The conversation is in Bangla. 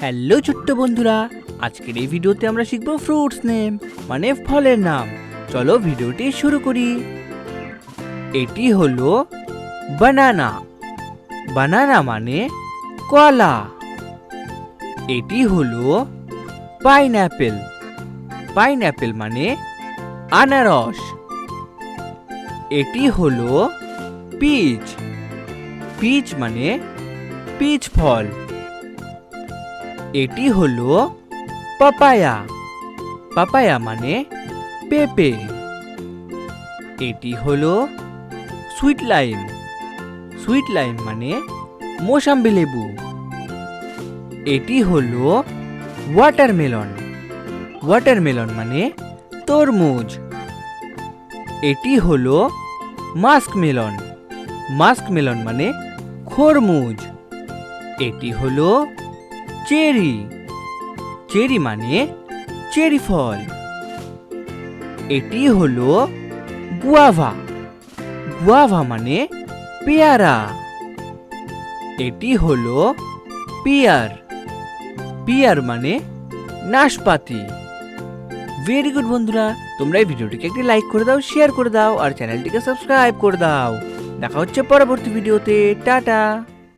হ্যালো ছোট্ট বন্ধুরা, আজকের এই ভিডিওতে আমরা শিখব ফ্রুটস নেম মানে ফলের নাম। চলো ভিডিওটি শুরু করি। এটি হলো বানানা। বানানা মানে কলা। এটি হলো পাইনঅ্যাপেল। পাইনঅ্যাপেল মানে আনারস। এটি হলো পিচ। পিচ মানে পিচ ফল। এটি হলো পাপায়া। পাপায়া মানে পেঁপে। এটি হলো সুইট লাইম। সুইট লাইম মানে মোসাম্বি লেবু। এটি হলো ওয়াটারমেলন। ওয়াটারমেলন মানে তরমুজ। এটি হলো মাস্কমেলন। মাস্কমেলন মানে খরমুজ। এটি হলো চেরি। চেরি মানে চেরি ফল। এটি হলো গুয়াভা। গুয়াভা মানে পেয়ারা। এটি হলো পিয়ার। পিয়ার মানে নাশপাতি। ভেরি গুড বন্ধুরা, তোমরা এই ভিডিওটিকে একটি লাইক করে দাও, শেয়ার করে দাও আর চ্যানেলটিকে সাবস্ক্রাইব করে দাও। দেখা হচ্ছে পরবর্তী ভিডিওতে। টাটা।